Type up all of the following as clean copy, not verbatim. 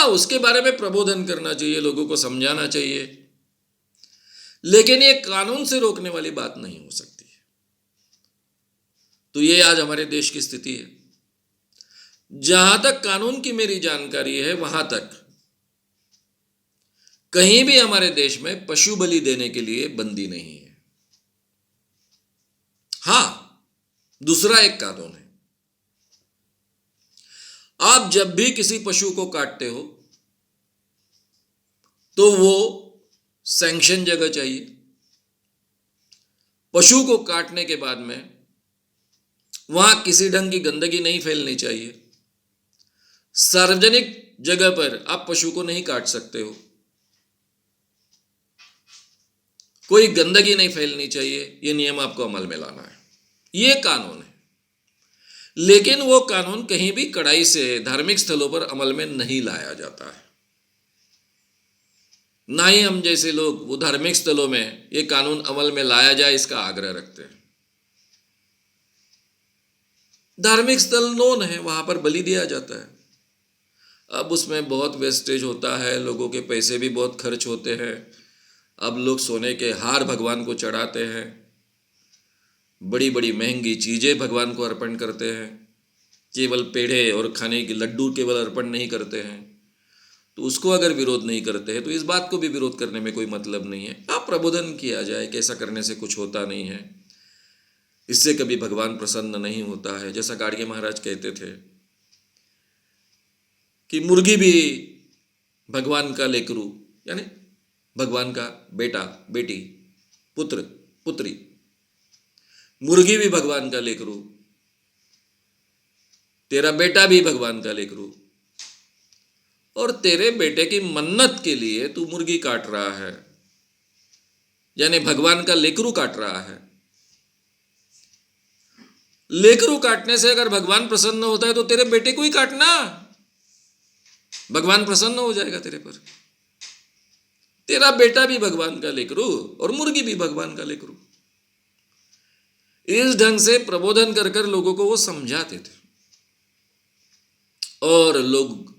हाँ, उसके बारे में प्रबोधन करना चाहिए, लोगों को समझाना चाहिए, लेकिन ये कानून से रोकने वाली बात नहीं हो सकती। तो ये आज हमारे देश की स्थिति है। जहां तक कानून की मेरी जानकारी है, वहां तक कहीं भी हमारे देश में पशु बलि देने के लिए बंदी नहीं है। हां, दूसरा एक कानून है, आप जब भी किसी पशु को काटते हो तो वो सैंक्शन जगह चाहिए। पशु को काटने के बाद में वहां किसी ढंग की गंदगी नहीं फैलनी चाहिए। सार्वजनिक जगह पर आप पशु को नहीं काट सकते हो, कोई गंदगी नहीं फैलनी चाहिए। ये नियम आपको अमल में लाना है, ये कानून है। लेकिन वो कानून कहीं भी कड़ाई से धार्मिक स्थलों पर अमल में नहीं लाया जाता है। ना ही हम जैसे लोग वो धार्मिक स्थलों में ये कानून अमल में लाया जाए इसका आग्रह रखते हैं। धार्मिक स्थल नोन है, वहां पर बलि दिया जाता है। अब उसमें बहुत वेस्टेज होता है, लोगों के पैसे भी बहुत खर्च होते हैं। अब लोग सोने के हार भगवान को चढ़ाते हैं, बड़ी बड़ी महंगी चीजें भगवान को अर्पण करते हैं, केवल पेड़े और खाने के लड्डू केवल अर्पण नहीं करते हैं। तो उसको अगर विरोध नहीं करते हैं तो इस बात को भी विरोध करने में कोई मतलब नहीं है। आप प्रबोधन किया जाए कि ऐसा करने से कुछ होता नहीं है, इससे कभी भगवान प्रसन्न नहीं होता है। जैसा गाड़गे महाराज कहते थे कि मुर्गी भी भगवान का लेकरू, यानी भगवान का बेटा बेटी पुत्र पुत्री, मुर्गी भी भगवान का लेकरू, तेरा बेटा भी भगवान का लेकरू, और तेरे बेटे की मन्नत के लिए तू मुर्गी काट रहा है, यानी भगवान का लेकरू काट रहा है। लेकरू काटने से अगर भगवान प्रसन्न होता है तो तेरे बेटे को ही काटना, भगवान प्रसन्न हो जाएगा तेरे पर। तेरा बेटा भी भगवान का लेकरू और मुर्गी भी भगवान का लेकरू। इस ढंग से प्रबोधन कर कर लोगों को वो समझाते थे, और लोग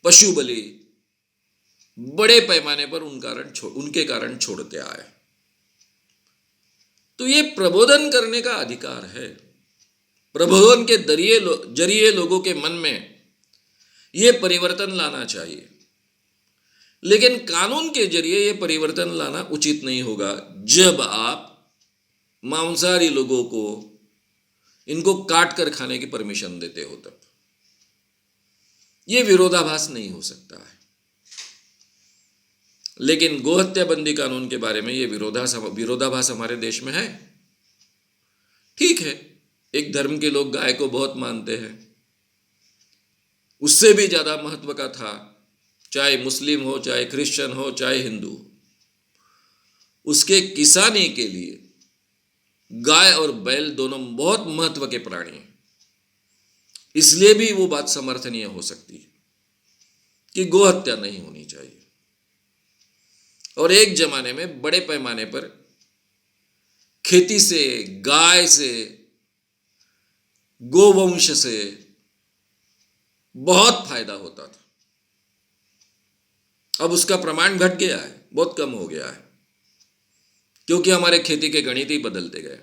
पशु बलि बड़े पैमाने पर उनके कारण छोड़ते आए। तो ये प्रबोधन करने का अधिकार है। प्रबोधन के जरिए लोगों के मन में ये परिवर्तन लाना चाहिए, लेकिन कानून के जरिए ये परिवर्तन लाना उचित नहीं होगा। जब आप मांसाहारी लोगों को इनको काट कर खाने की परमिशन देते हो, तब ये विरोधाभास नहीं हो सकता है। लेकिन गोहत्या बंदी कानून के बारे में ये विरोधाभास हमारे देश में है। ठीक है, एक धर्म के लोग गाय को बहुत मानते हैं, उससे भी ज्यादा महत्व का था, चाहे मुस्लिम हो, चाहे क्रिश्चियन हो, चाहे हिंदू, उसके किसानी के लिए गाय और बैल दोनों बहुत महत्व के प्राणी हैं। इसलिए भी वो बात समर्थनीय हो सकती है कि गोहत्या नहीं होनी चाहिए। और एक जमाने में बड़े पैमाने पर खेती से, गाय से, गोवंश से बहुत फायदा होता था। अब उसका प्रमाण घट गया है, बहुत कम हो गया है, क्योंकि हमारे खेती के गणित ही बदलते गए।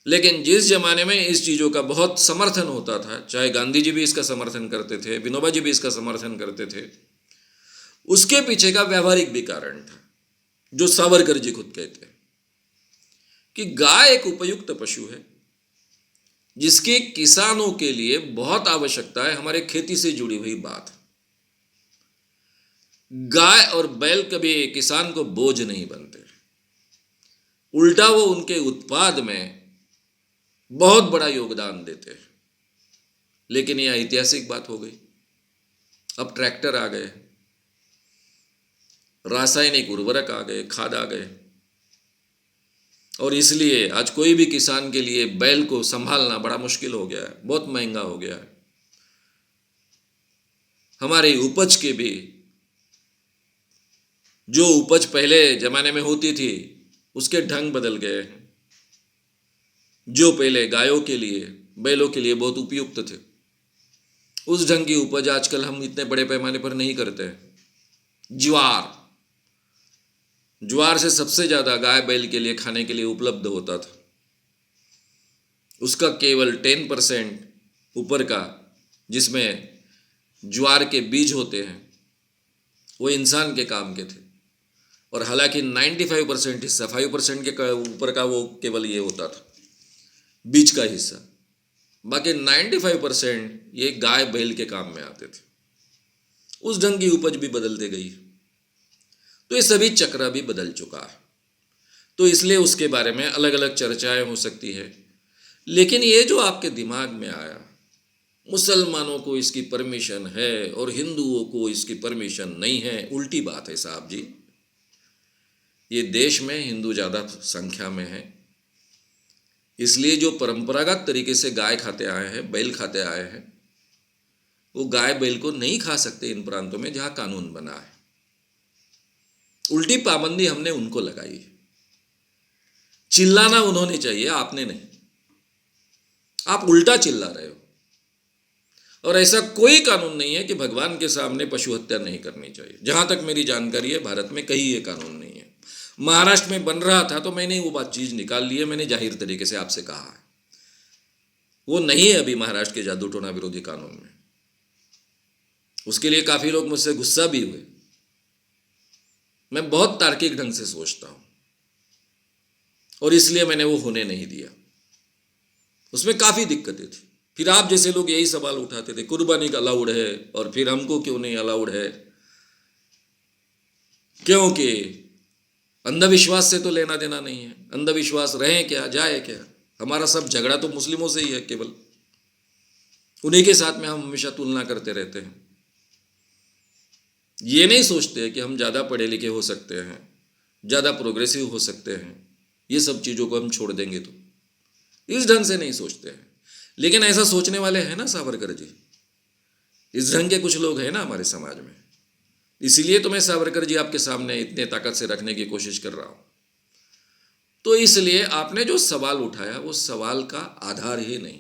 लेकिन जिस जमाने में इस चीजों का बहुत समर्थन होता था, चाहे गांधी जी भी इसका समर्थन करते थे, विनोबा जी भी इसका समर्थन करते थे, उसके पीछे का व्यवहारिक भी कारण था, जो सावरकर जी खुद कहते हैं कि गाय एक उपयुक्त पशु है जिसकी किसानों के लिए बहुत आवश्यकता है। हमारे खेती से जुड़ी हुई बात, गाय और बैल कभी किसान को बोझ नहीं बनते, उल्टा वो उनके उत्पाद में बहुत बड़ा योगदान देते हैं। लेकिन यह ऐतिहासिक बात हो गई। अब ट्रैक्टर आ गए, रासायनिक उर्वरक आ गए, खाद आ गए, और इसलिए आज कोई भी किसान के लिए बैल को संभालना बड़ा मुश्किल हो गया है, बहुत महंगा हो गया है। हमारी उपज के भी, जो उपज पहले जमाने में होती थी, उसके ढंग बदल गए हैं। जो पहले गायों के लिए, बैलों के लिए बहुत उपयुक्त थे, उस ढंग की उपज आजकल हम इतने बड़े पैमाने पर नहीं करते हैं। ज्वार, ज्वार से सबसे ज़्यादा गाय बैल के लिए खाने के लिए उपलब्ध होता था। उसका केवल 10% ऊपर का, जिसमें ज्वार के बीज होते हैं, वो इंसान के काम के थे। और हालांकि 95% हिस्सा, 5% के ऊपर का वो केवल ये होता था, बीज का हिस्सा। बाकी 95% ये गाय बैल के काम में आते थे। उस ढंग की उपज भी बदलते गई, तो ये सभी चक्र भी बदल चुका है। तो इसलिए उसके बारे में अलग अलग चर्चाएं हो सकती है। लेकिन ये जो आपके दिमाग में आया, मुसलमानों को इसकी परमिशन है और हिंदुओं को इसकी परमिशन नहीं है, उल्टी बात है साहब जी। ये देश में हिंदू ज़्यादा संख्या में है, इसलिए जो परंपरागत तरीके से गाय खाते आए हैं, बैल खाते आए हैं, वो गाय बैल को नहीं खा सकते इन प्रांतों में जहाँ कानून बना है। उल्टी पाबंदी हमने उनको लगाई है। चिल्लाना उन्होंने चाहिए, आपने नहीं। आप उल्टा चिल्ला रहे हो। और ऐसा कोई कानून नहीं है कि भगवान के सामने पशु हत्या नहीं करनी चाहिए। जहां तक मेरी जानकारी है, भारत में कहीं ये कानून नहीं है। महाराष्ट्र में बन रहा था तो मैंने वो बात चीज निकाल ली है, मैंने जाहिर तरीके से आपसे कहा है। वो नहीं है अभी महाराष्ट्र के जादू टोना विरोधी कानून में। उसके लिए काफी लोग मुझसे गुस्सा भी हुए। मैं बहुत तार्किक ढंग से सोचता हूं और इसलिए मैंने वो होने नहीं दिया। उसमें काफी दिक्कतें थी। फिर आप जैसे लोग यही सवाल उठाते थे, कुर्बानी का अलाउड है और फिर हमको क्यों नहीं अलाउड है? क्योंकि अंधविश्वास से तो लेना देना नहीं है। अंधविश्वास रहे क्या जाए क्या, हमारा सब झगड़ा तो मुस्लिमों से ही है। केवल उन्हीं के साथ में हम हमेशा तुलना करते रहते हैं। ये नहीं सोचते कि हम ज़्यादा पढ़े लिखे हो सकते हैं, ज़्यादा प्रोग्रेसिव हो सकते हैं। ये सब चीज़ों को हम छोड़ देंगे तो इस ढंग से नहीं सोचते हैं। लेकिन ऐसा सोचने वाले हैं ना सावरकर जी, इस ढंग के कुछ लोग हैं ना हमारे समाज में। इसीलिए तो मैं सावरकर जी आपके सामने इतने ताकत से रखने की कोशिश कर रहा हूं। तो इसलिए आपने जो सवाल उठाया वो सवाल का आधार ही नहीं।